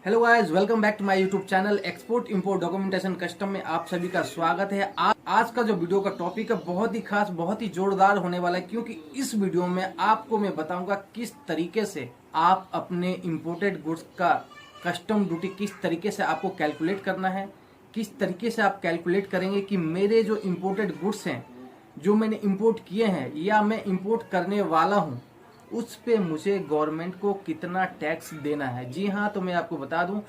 Hello guys, welcome back to my YouTube channel export import documentation custom में आप सभी का स्वागत है। आज का जो वीडियो का टॉपिक है बहुत ही खास, बहुत ही जोरदार होने वाला है, क्योंकि इस वीडियो में आपको मैं बताऊंगा किस तरीके से आप अपने इंपोर्टेड गुड्स का कस्टम ड्यूटी किस तरीके से आपको कैलकुलेट करना है। किस तरीके से आप कैलकुलेट करेंगे कि मेरे जो इंपोर्टेड गुड्स हैं, जो मैंने इंपोर्ट किए हैं या मैं इंपोर्ट करने वाला हूं, उस पे मुझे गवर्नमेंट को कितना टैक्स देना है। जी हाँ, तो मैं आपको बता दूं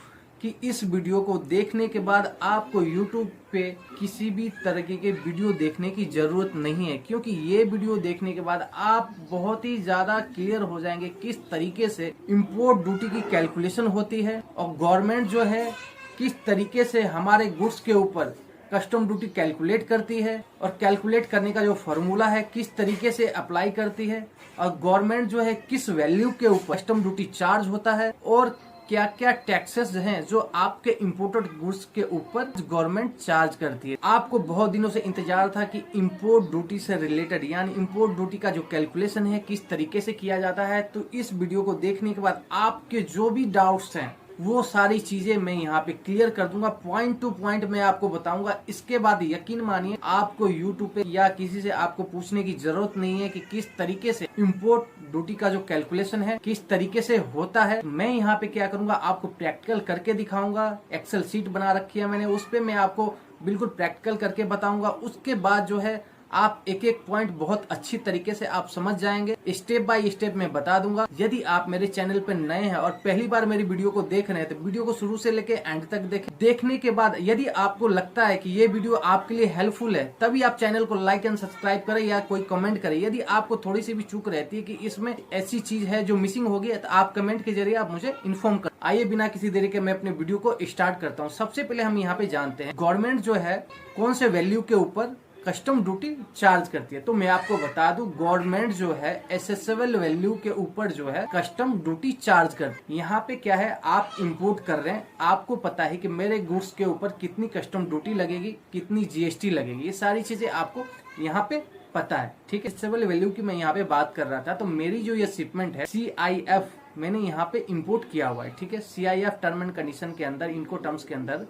कि इस वीडियो को देखने के बाद आपको YouTube पे किसी भी तरीके के वीडियो देखने की जरूरत नहीं है, क्योंकि ये वीडियो देखने के बाद आप बहुत ही ज्यादा क्लियर हो जाएंगे किस तरीके से इंपोर्ट ड्यूटी की कैलकुलेशन होती है और गवर्नमेंट जो है किस तरीके से हमारे गुड्स के ऊपर कस्टम ड्यूटी कैलकुलेट करती है और कैलकुलेट करने का जो फॉर्मूला है किस तरीके से अप्लाई करती है, और गवर्नमेंट जो है किस वैल्यू के ऊपर कस्टम ड्यूटी चार्ज होता है, और क्या क्या टैक्सेस हैं जो आपके इंपोर्टेड गुड्स के ऊपर गवर्नमेंट चार्ज करती है। आपको बहुत दिनों से इंतजार था कि इंपोर्ट ड्यूटी से रिलेटेड यानी इंपोर्ट ड्यूटी का जो कैलकुलेशन है किस तरीके से किया जाता है। तो इस वीडियो को देखने के बाद आपके जो भी डाउट्स हैं वो सारी चीजें मैं यहाँ पे क्लियर कर दूंगा, पॉइंट टू पॉइंट मैं आपको बताऊंगा। इसके बाद यकीन मानिए आपको यूट्यूब पे या किसी से आपको पूछने की जरूरत नहीं है कि किस तरीके से इंपोर्ट ड्यूटी का जो कैलकुलेशन है किस तरीके से होता है। मैं यहाँ पे क्या करूंगा, आपको प्रैक्टिकल करके दिखाऊंगा। एक्सेल शीट बना रखी है मैंने, उस पे मैं आपको बिल्कुल प्रैक्टिकल करके बताऊंगा। उसके बाद जो है आप एक एक पॉइंट बहुत अच्छी तरीके से आप समझ जाएंगे। स्टेप बाय स्टेप मैं बता दूंगा। यदि आप मेरे चैनल पर नए हैं और पहली बार मेरी वीडियो को देख रहे हैं तो वीडियो को शुरू से लेके एंड तक देखें। देखने के बाद यदि आपको लगता है कि ये वीडियो आपके लिए हेल्पफुल है, तभी आप चैनल को लाइक एंड सब्सक्राइब करें या कोई कमेंट करें। यदि आपको थोड़ी सी भी चूक रहती है कि इसमें ऐसी चीज है जो मिसिंग होगी, तो आप कमेंट के जरिए आप मुझे इन्फॉर्म करें। आइए बिना किसी देरी के मैं अपने वीडियो को स्टार्ट करता हूँ। सबसे पहले हम यहाँ पे जानते हैं गवर्नमेंट जो है कौन से वैल्यू के ऊपर कस्टम ड्यूटी चार्ज करती है। तो मैं आपको बता दूं, गवर्नमेंट जो है एसेसेबल वैल्यू के ऊपर जो है कस्टम ड्यूटी चार्ज करती है। यहाँ पे क्या है, आप इंपोर्ट कर रहे हैं, आपको पता है कि मेरे गुड्स के ऊपर कितनी कस्टम ड्यूटी लगेगी, कितनी जीएसटी लगेगी, ये सारी चीजें आपको यहाँ पे पता है। ठीक है, एसेसेबल वैल्यू की मैं यहाँ पे बात कर रहा था। तो मेरी जो ये शिपमेंट है CIF मैंने यहाँ पे इम्पोर्ट किया हुआ है। ठीक है, CIF टर्म एंड कंडीशन के अंदर, इनको टर्म्स के अंदर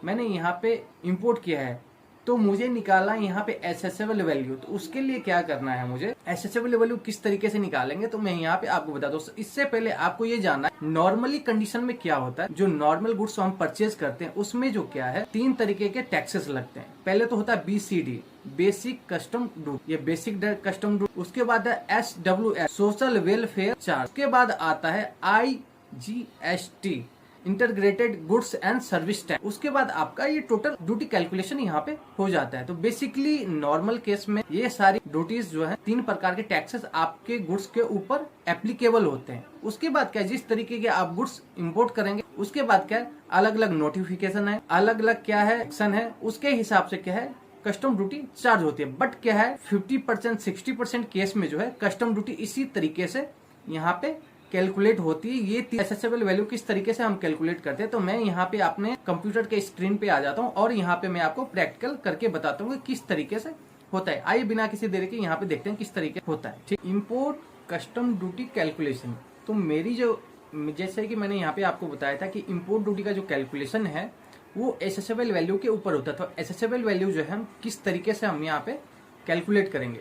मैंने यहाँ पे इम्पोर्ट किया है। तो मुझे निकालना यहाँ पे एसेसेबल वैल्यू। तो उसके लिए क्या करना है, मुझे एसेसेबल वैल्यू किस तरीके से निकालेंगे तो मैं यहाँ पे आपको बता दूं। इससे पहले आपको ये जानना है नॉर्मली कंडीशन में क्या होता है। जो नॉर्मल गुड्स हम परचेज करते हैं उसमें जो क्या है, 3 तरीके के टैक्सेस लगते हैं। पहले तो होता है BCD, बेसिक कस्टम ड्यूटी, ये बेसिक कस्टम ड्यूटी। उसके बाद है SWS, सोशल वेलफेयर चार्ज। उसके बाद आता है IGST, integrated goods and service tax. उसके बाद आपका ये टोटल ड्यूटी कैलकुलेशन यहाँ पे हो जाता है। तो बेसिकली नॉर्मल केस में ये सारी ड्यूटीज जो है 3 प्रकार के टैक्सेस आपके गुड्स के ऊपर एप्लीकेबल होते हैं। उसके बाद क्या है, जिस तरीके के आप गुड्स इंपोर्ट करेंगे उसके बाद क्या है, अलग अलग नोटिफिकेशन है, अलग अलग क्या है एक्शन है, उसके हिसाब से क्या है कस्टम ड्यूटी चार्ज होती है। बट क्या है 50% 60% केस में जो है कस्टम ड्यूटी इसी तरीके से यहाँ पे कैलकुलेट होती है। ये एसेसेबल वैल्यू किस तरीके से हम कैलकुलेट करते हैं, तो मैं यहाँ पे अपने कंप्यूटर के स्क्रीन पे आ जाता हूँ और यहाँ पे मैं आपको प्रैक्टिकल करके बताता हूँ कि किस तरीके से होता है। आइए बिना किसी देरी के यहाँ पे देखते हैं किस तरीके होता है। ठीक, इंपोर्ट कस्टम ड्यूटी कैलकुलेशन। तो मेरी जो, जैसे कि मैंने यहाँ पे आपको बताया था कि इंपोर्ट ड्यूटी का जो कैलकुलेशन है वो एसेसेबल वैल्यू के ऊपर होता है। तो एसेसेबल वैल्यू जो है हम किस तरीके से हम यहाँ पे कैलकुलेट करेंगे।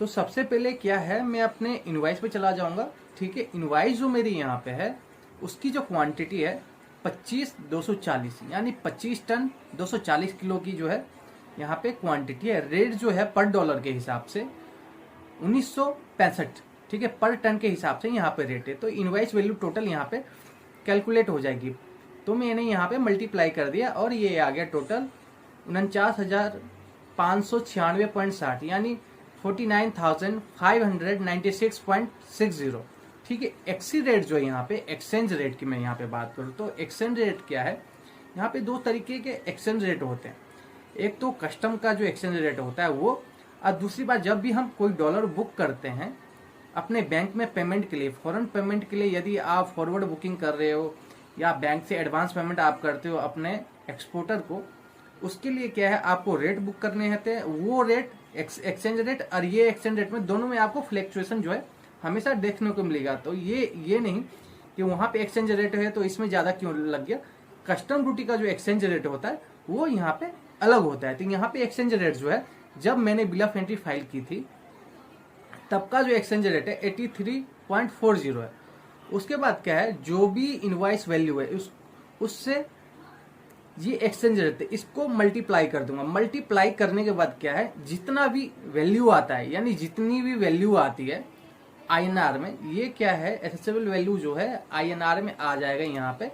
तो सबसे पहले क्या है, मैं अपने इनवॉइस पे चला जाऊंगा। ठीक है, इनवॉइस जो मेरी यहाँ पे है उसकी जो क्वांटिटी है 25,240 यानी 25 टन 240 किलो की जो है यहाँ पे क्वांटिटी है। रेट जो है पर डॉलर के हिसाब से 1965, ठीक है, पर टन के हिसाब से यहाँ पे रेट है। तो इनवॉइस वैल्यू टोटल यहाँ पे कैलकुलेट हो जाएगी। तो मैंने यहाँ पे मल्टीप्लाई कर दिया और ये आ गया टोटल 49,596.60 यानी 49,596.60। ठीक है, एक्सी रेट जो है यहाँ पे, एक्सचेंज रेट की मैं यहाँ पे बात करूँ तो एक्सचेंज रेट क्या है, यहाँ पे 2 तरीके के एक्सचेंज रेट होते हैं। एक तो कस्टम का जो एक्सचेंज रेट होता है वो, और दूसरी बात जब भी हम कोई डॉलर बुक करते हैं अपने बैंक में पेमेंट के लिए, फॉरेन पेमेंट के लिए, यदि आप फॉरवर्ड बुकिंग कर रहे हो या बैंक से एडवांस पेमेंट आप करते हो अपने एक्सपोर्टर को, उसके लिए क्या है आपको रेट बुक करने होते हैं। वो रेट एक्सचेंज रेट और ये एक्सचेंज रेट में दोनों में आपको फ्लक्चुएशन जो है हमेशा देखने को मिलेगा। तो ये नहीं कि वहां पे एक्सचेंज रेट है तो इसमें ज्यादा क्यों लग गया। कस्टम ड्यूटी का जो एक्सचेंज रेट होता है वो यहाँ पे अलग होता है। तो यहाँ पे एक्सचेंज रेट जो है, जब मैंने बिल ऑफ एंट्री फाइल की थी तब का जो एक्सचेंज रेट है 83.40 है। उसके बाद क्या है, जो भी इनवॉइस वैल्यू है उससे ये एक्सचेंज रेट है, इसको मल्टीप्लाई कर दूंगा। मल्टीप्लाई करने के बाद क्या है, जितना भी वैल्यू आता है, यानी जितनी भी वैल्यू आती है INR में, ये क्या है एसेसेबल वैल्यू जो है INR में आ जाएगा। यहाँ पे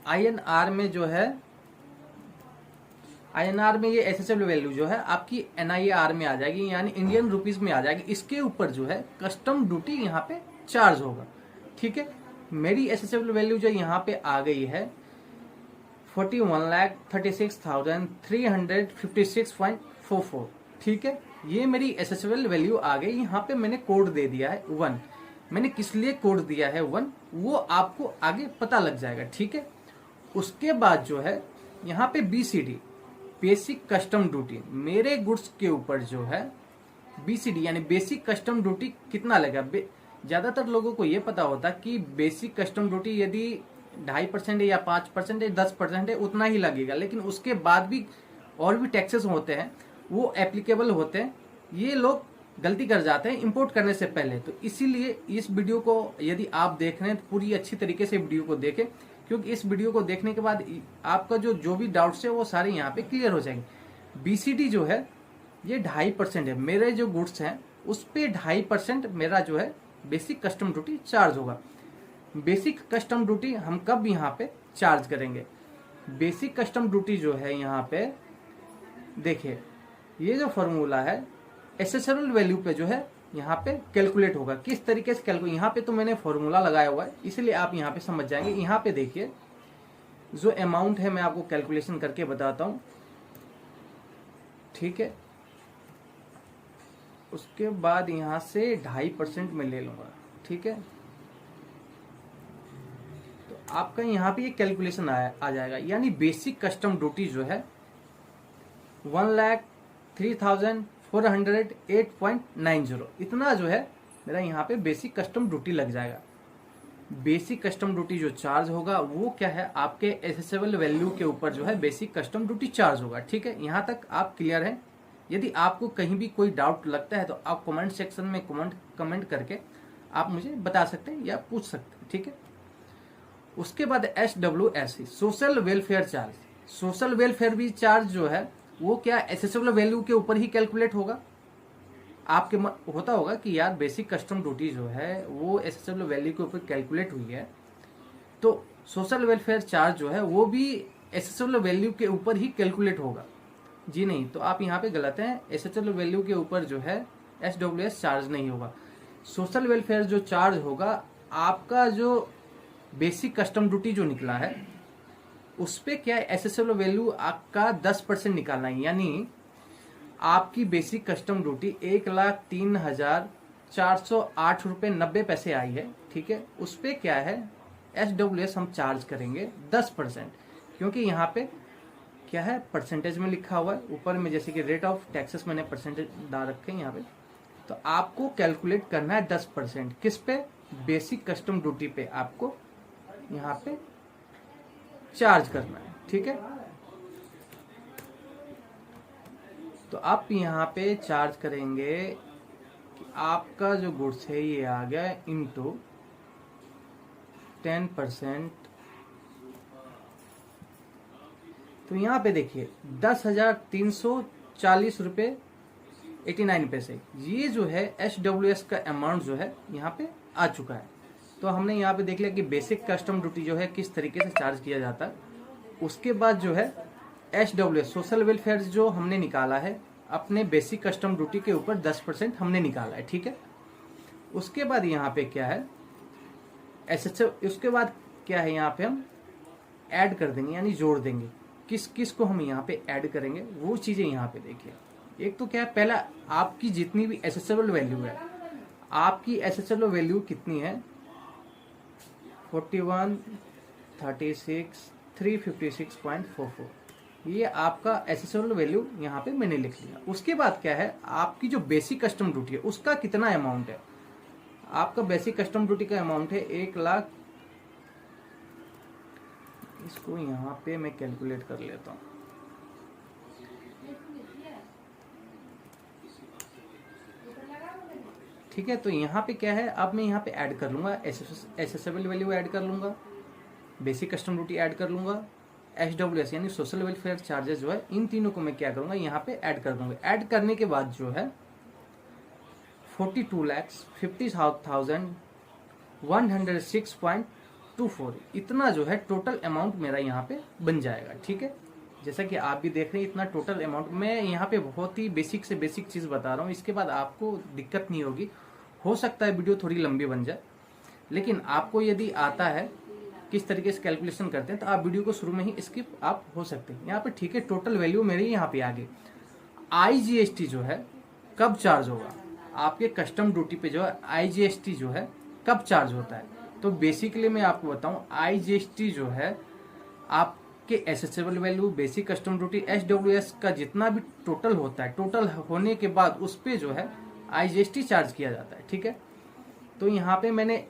INR में जो है, INR में ये एसेसेबल वैल्यू जो है आपकी NIR में आ जाएगी, यानी इंडियन रुपीस में आ जाएगी। इसके ऊपर जो है कस्टम ड्यूटी यहाँ पे चार्ज होगा। ठीक है, मेरी एसेसेबल वैल्यू जो यहाँ पे आ गई है 41,36,356.44। ठीक है, ये मेरी एसेसेबल वैल्यू आ गई। यहाँ पे मैंने कोड दे दिया है 1। मैंने किस लिए कोड दिया है 1 वो आपको आगे पता लग जाएगा। ठीक है, उसके बाद जो है यहाँ पे BCD बेसिक कस्टम ड्यूटी, मेरे गुड्स के ऊपर जो है BCD यानी बेसिक कस्टम ड्यूटी कितना लगा। ज्यादातर लोगों को ये पता होता कि बेसिक कस्टम ड्यूटी यदि 2.5% है या 5% है 10% है उतना ही लगेगा, लेकिन उसके बाद भी और भी टैक्सेस होते हैं वो एप्लीकेबल होते हैं। ये लोग गलती कर जाते हैं इंपोर्ट करने से पहले। तो इसीलिए इस वीडियो को यदि आप देख रहे हैं तो पूरी अच्छी तरीके से वीडियो को देखें, क्योंकि इस वीडियो को देखने के बाद आपका जो भी डाउट्स है वो सारे यहाँ पे क्लियर हो जाएंगे। BCD जो है ये 2.5% है, मेरे जो गुड्स हैं उस पे 2.5% मेरा जो है बेसिक कस्टम ड्यूटी चार्ज होगा। बेसिक कस्टम ड्यूटी हम कब यहाँ पे चार्ज करेंगे, बेसिक कस्टम ड्यूटी जो है यहाँ पे देखिए, ये जो फॉर्मूला है एसेसेबल वैल्यू पे जो है यहाँ पे कैलकुलेट होगा। किस तरीके से कैलकुलेट, यहाँ पे तो मैंने फॉर्मूला लगाया हुआ है इसलिए आप यहाँ पे समझ जाएंगे। यहाँ पे देखिए जो अमाउंट है मैं आपको कैलकुलेशन करके बताता हूँ। ठीक है, उसके बाद यहाँ से 2.5% में ले लूंगा। ठीक है, तो आपका यहाँ पे ये कैलकुलेशन आ जाएगा, यानी बेसिक कस्टम ड्यूटी जो है 1,03,408.90 इतना जो है मेरा यहाँ पे बेसिक कस्टम ड्यूटी लग जाएगा। बेसिक कस्टम ड्यूटी जो चार्ज होगा वो क्या है, आपके एसेसेबल वैल्यू के ऊपर जो है बेसिक कस्टम ड्यूटी चार्ज होगा। ठीक है, यहाँ तक आप क्लियर हैं। यदि आपको कहीं भी कोई डाउट लगता है तो आप कमेंट सेक्शन में कमेंट करके आप मुझे बता सकते हैं या पूछ सकते हैं। ठीक है, उसके बाद SWSC social welfare charge. Social welfare भी चार्ज जो है वो क्या एसेसेबल वैल्यू के ऊपर ही कैलकुलेट होगा। आपके होता होगा कि यार बेसिक कस्टम ड्यूटी जो है वो एसेसेबल वैल्यू के ऊपर कैलकुलेट हुई है, तो सोशल वेलफेयर चार्ज जो है वो भी एसेसेबल वैल्यू के ऊपर ही कैलकुलेट होगा। जी नहीं, तो आप यहाँ पे गलत हैं। एसेसेबल वैल्यू के ऊपर जो है SWS चार्ज नहीं होगा। सोशल वेलफेयर जो चार्ज होगा, आपका जो बेसिक कस्टम ड्यूटी जो निकला है उस पे क्या एसेसेबल वैल्यू आपका 10% निकालना है, यानी आपकी बेसिक कस्टम ड्यूटी 1,03,408.90 आई है। ठीक है, उस पे क्या है SWS हम चार्ज करेंगे 10%, क्योंकि यहाँ पे क्या है परसेंटेज में लिखा हुआ है ऊपर में, जैसे कि रेट ऑफ टैक्सेस मैंने परसेंटेज डाल रखे हैं यहाँ पे। तो आपको कैलकुलेट करना है 10%, किस पे, बेसिक कस्टम ड्यूटी पे आपको यहाँ पे चार्ज करना है। ठीक है, तो आप यहाँ पे चार्ज करेंगे कि आपका जो गुड्स है ये आ गया इंटू 10%। तो यहाँ पे देखिए 10,340.89। ये जो है SWS का अमाउंट जो है यहाँ पे आ चुका है। तो हमने यहाँ पे देख लिया कि बेसिक कस्टम ड्यूटी जो है किस तरीके से चार्ज किया जाता है। उसके बाद जो है SWS सोशल वेलफेयर जो हमने निकाला है अपने बेसिक कस्टम ड्यूटी के ऊपर 10% हमने निकाला है। ठीक है, उसके बाद यहाँ पे क्या है उसके बाद क्या है, यहाँ पे हम ऐड कर देंगे यानी जोड़ देंगे। किस किस को हम यहाँ पे ऐड करेंगे वो चीजें यहाँ पे देखिए। एक तो क्या है, पहला आपकी जितनी भी एसेसेबल वैल्यू है, आपकी एसेसेबल वैल्यू कितनी है 41,36,356.44, ये आपका एसेसेबल वैल्यू यहाँ पे मैंने लिख लिया। उसके बाद क्या है, आपकी जो बेसिक कस्टम ड्यूटी है उसका कितना अमाउंट है, आपका बेसिक कस्टम ड्यूटी का अमाउंट है 1,00,000। इसको यहाँ पे मैं कैलकुलेट कर लेता हूँ। ठीक है, तो यहाँ पे क्या है, अब मैं यहाँ पे ऐड कर लूंगा एसेसेबल वैल्यू ऐड कर लूंगा, बेसिक कस्टम ड्यूटी ऐड कर लूंगा, SWS यानी सोशल वेलफेयर चार्जेस जो है, इन तीनों को मैं क्या करूंगा यहाँ पे ऐड कर दूंगा। ऐड करने के बाद जो है 42,50,106.24 इतना जो है टोटल अमाउंट मेरा यहाँ पे बन जाएगा। ठीक है, जैसा कि आप भी देख रहे हैं इतना टोटल अमाउंट। मैं यहाँ पे बहुत ही बेसिक से बेसिक चीज बता रहा हूँ, इसके बाद आपको दिक्कत नहीं होगी। हो सकता है वीडियो थोड़ी लंबी बन जाए, लेकिन आपको यदि आता है किस तरीके से कैलकुलेशन करते हैं तो आप वीडियो को शुरू में ही स्किप आप हो सकते हैं यहाँ पे। ठीक है, टोटल वैल्यू मेरी यहाँ पे आ गई। IGST जो है कब चार्ज होगा आपके कस्टम ड्यूटी पे, जो है IGST जो है कब चार्ज होता है, तो बेसिकली मैं आपको बताऊं IGST जो है आपके assessable value, basic custom duty, SWS का जितना भी टोटल होता है, टोटल होने के बाद उस पे जो है IGST चार्ज किया जाता है। ठीक है, तो यहाँ पे मैंने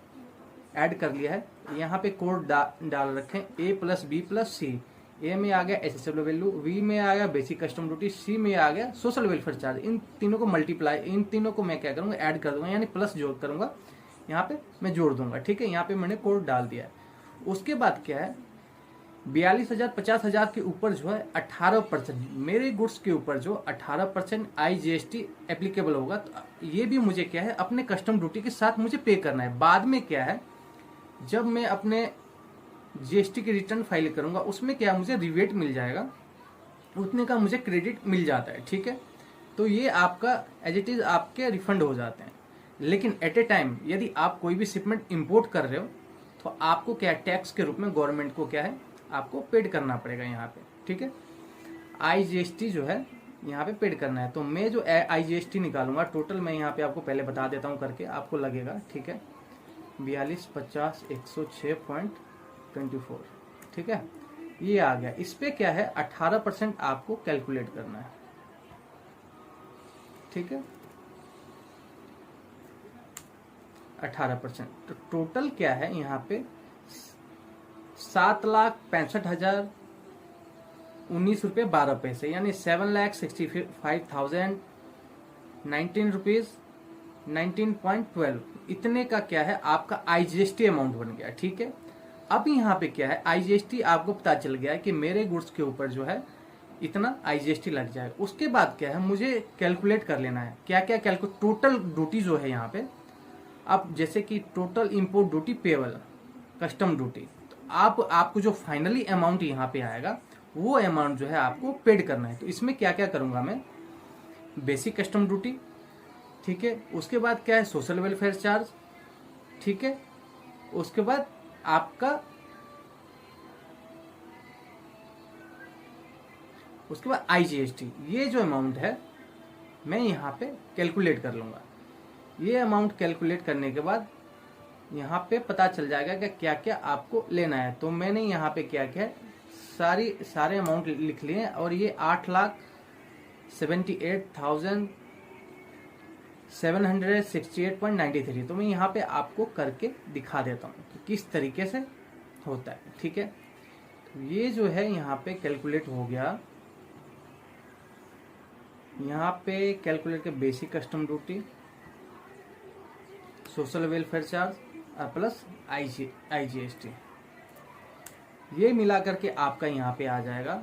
ऐड कर लिया है, यहाँ पे कोड डाल रखे A+B+C। ए में आ गया एसेसेबल वैल्यू, V में आ गया बेसिक कस्टम ड्यूटी, C में आ गया सोशल वेलफेयर चार्ज। इन तीनों को मल्टीप्लाई, इन तीनों को मैं क्या करूंगा ऐड कर दूंगा, यानी प्लस जोड़ करूंगा, यहाँ पे मैं जोड़ दूंगा। ठीक है, यहाँ पे मैंने कोड डाल दिया है। उसके बाद क्या है 42,000 50,000 के ऊपर जो है 18% मेरे गुड्स के ऊपर जो 18% IGST एप्लीकेबल होगा। तो ये भी मुझे क्या है अपने कस्टम ड्यूटी के साथ मुझे पे करना है। बाद में क्या है जब मैं अपने GST की रिटर्न फाइल करूंगा उसमें क्या मुझे रिवेट मिल जाएगा, उतने का मुझे क्रेडिट मिल जाता है। ठीक है, तो ये आपका एज इट इज आपके रिफंड हो जाते हैं। लेकिन एट ए टाइम यदि आप कोई भी शिपमेंट इंपोर्ट कर रहे हो तो आपको क्या टैक्स के रूप में गवर्नमेंट को क्या है आपको पेड करना पड़ेगा यहाँ पे। ठीक है, IGST जो है यहाँ पे पेड करना है। तो मैं जो IGST निकालूंगा टोटल, मैं यहाँ पे आपको पहले बता देता हूँ करके, आपको लगेगा। ठीक है, 42,50,106.24। ठीक है, ये आ गया। इस पे क्या है 18% आपको कैलकुलेट करना है। ठीक है, 18%। तो टोटल क्या है यहाँ पे 7,65,019 रुपये 12 पैसे, यानी 7,65,019 रुपीज 19.12 इतने का क्या है आपका IGST अमाउंट बन गया। ठीक है, अब यहाँ पे क्या है IGST आपको पता चल गया है कि मेरे गुड्स के ऊपर जो है इतना IGST लग जाएगा। उसके बाद क्या है मुझे कैलकुलेट कर लेना है क्या क्या टोटल ड्यूटी जो है यहाँ पे। अब जैसे कि total import duty payable custom duty, तो आपको जो फाइनली अमाउंट यहाँ पे आएगा वो अमाउंट जो है आपको पेड करना है। तो इसमें क्या क्या करूंगा मैं, बेसिक कस्टम ड्यूटी, ठीक है, उसके बाद क्या है सोशल वेलफेयर चार्ज, ठीक है, उसके बाद आपका IGST, ये जो अमाउंट है मैं यहाँ पे कैलकुलेट कर लूंगा। ये अमाउंट कैलकुलेट करने के बाद यहाँ पे पता चल जाएगा कि क्या क्या आपको लेना है। तो मैंने यहाँ पे क्या क्या सारे अमाउंट लिख लिए हैं और ये 8,78,768.93। तो मैं यहाँ पे आपको करके दिखा देता हूँ कि किस तरीके से होता है। ठीक है, तो ये जो है यहाँ पे कैलकुलेट हो गया। यहाँ पे कैलकुलेट के basic custom duty, social welfare charge plus IGST, ये मिला करके आपका यहाँ पे आ जाएगा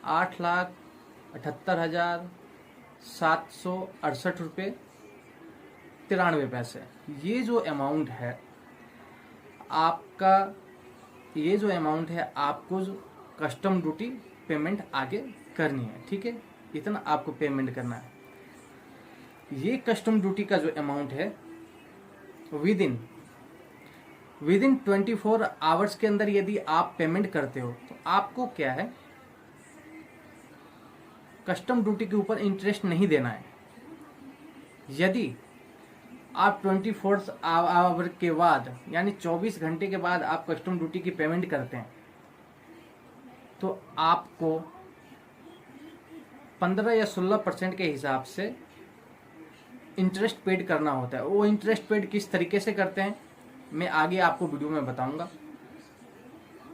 8,78,768 रुपये 93 पैसे। ये जो अमाउंट है आपका, ये जो अमाउंट है आपको जो कस्टम ड्यूटी पेमेंट आगे करनी है। ठीक है, इतना आपको पेमेंट करना है। ये कस्टम ड्यूटी का जो अमाउंट है विद इन 24 आवर्स के अंदर यदि आप पेमेंट करते हो तो आपको क्या है कस्टम ड्यूटी के ऊपर इंटरेस्ट नहीं देना है। यदि आप 24 आवर के बाद यानी 24 घंटे के बाद आप कस्टम ड्यूटी की पेमेंट करते हैं तो आपको 15 या 16% के हिसाब से इंटरेस्ट पेड करना होता है। वो इंटरेस्ट पेड किस तरीके से करते हैं मैं आगे आपको वीडियो में बताऊंगा।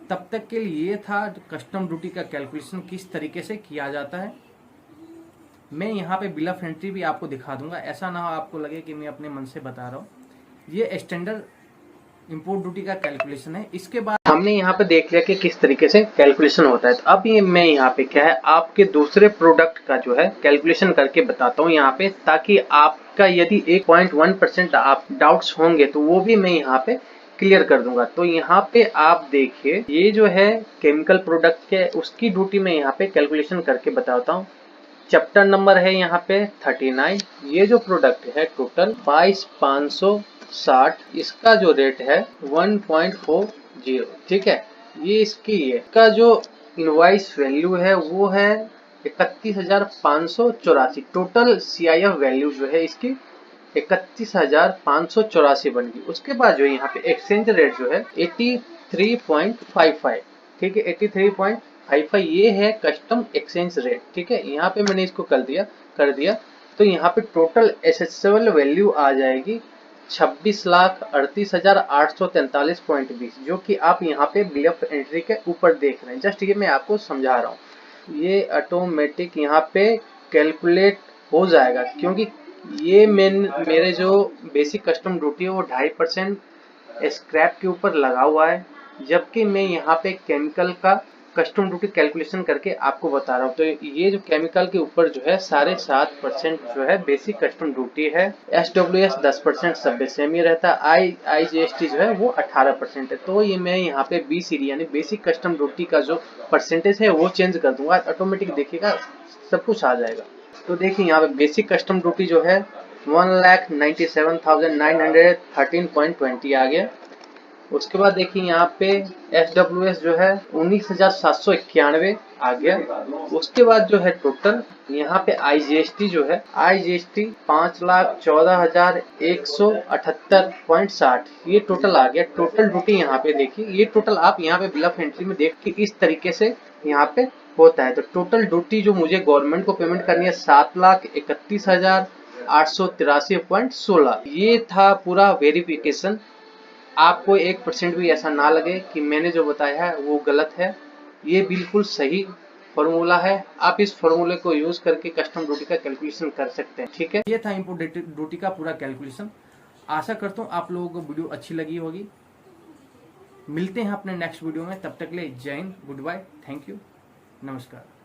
तब तक के लिए ये था कस्टम ड्यूटी का कैलकुलेशन किस तरीके से किया जाता है। मैं यहाँ पे बिल ऑफ एंट्री भी आपको दिखा दूंगा, ऐसा ना हो आपको लगे कि मैं अपने मन से बता रहा हूँ। ये स्टैंडर्ड इंपोर्ट ड्यूटी का कैलकुलेशन है। इसके बाद हमने यहाँ पे देख लिया कि किस तरीके से कैलकुलेशन होता है। तो अब ये मैं यहाँ पे क्या है आपके दूसरे प्रोडक्ट का जो है कैलकुलेशन करके बताता हूँ यहाँ पे, ताकि आपका यदि 1.1% आप डाउट्स होंगे तो वो भी मैं यहाँ पे क्लियर कर दूंगा। तो यहाँ पे आप देखिए ये जो है केमिकल प्रोडक्ट के उसकी ड्यूटी में यहाँ पे कैलकुलेशन करके बताता हूँ। चैप्टर नंबर है यहाँ पे 39। ये जो प्रोडक्ट है टोटल 22,560, इसका जो रेट है 1.40। ठीक है, ये इसका जो इनवॉइस वैल्यू है वो है 31,584। टोटल CIF वैल्यू जो है इसकी 31,584 बन गई। उसके बाद जो यहाँ पे एक्सचेंज रेट जो है 83.55। ठीक है, 83.55 ये है कस्टम एक्सचेंज रेट। ठीक है, यहाँ पे मैंने इसको कर दिया तो यहाँ पे टोटल एसेसेबल वैल्यू आ जाएगी 26,38,843.20, जो कि आप यहाँ पे बिल ऑफ एंट्री के ऊपर देख रहे हैं। जस्ट ये मैं आपको समझा रहा हूँ, ये ऑटोमेटिक यहाँ पे कैलकुलेट हो जाएगा, क्योंकि ये मेरे जो बेसिक कस्टम ड्यूटी है वो 2.5% स्क्रैप के ऊपर लगा हुआ है, जबकि मैं यहाँ पे केमिकल का कस्टम ड्यूटी कैलकुलेशन करके आपको बता रहा हूँ। तो ये जो केमिकल के ऊपर जो है 7.5% जो है बेसिक कस्टम ड्यूटी है। SWS 10% सब सेम ही रहता है। IGST जो है वो 18% है। तो ये मैं यहाँ पे BCD यानी बेसिक कस्टम ड्यूटी का जो परसेंटेज है वो चेंज कर दूंगा, ऑटोमेटिक देखिएगा सब कुछ आ जाएगा। तो देखिए यहाँ पे बेसिक कस्टम ड्यूटी जो है 1,97,913.20 आ गया। उसके बाद देखिए यहाँ पे SWS जो है 19,791 आ गया। उसके बाद जो है टोटल यहाँ पे IGST जो है IGST 5,14,178.60 ये टोटल आ गया। टोटल ड्यूटी यहाँ पे देखिए, ये टोटल आप यहाँ पे बिल ऑफ एंट्री में देख के इस तरीके से यहाँ पे होता है। तो टोटल ड्यूटी जो मुझे गवर्नमेंट को पेमेंट करनी है 7,31,883.16। ये था पूरा वेरिफिकेशन। आपको 1% भी ऐसा ना लगे कि मैंने जो बताया है वो गलत है, ये बिल्कुल सही फॉर्मूला है। आप इस फॉर्मूले को यूज करके कस्टम ड्यूटी का कैलकुलेशन कर सकते हैं। ठीक है, ये था इंपोर्ट ड्यूटी का पूरा कैलकुलेशन। आशा करता हूँ आप लोगों को वीडियो अच्छी लगी होगी। मिलते हैं अपने नेक्स्ट वीडियो में, तब तक के लिए जय हिंद, गुड बाय, थैंक यू, नमस्कार।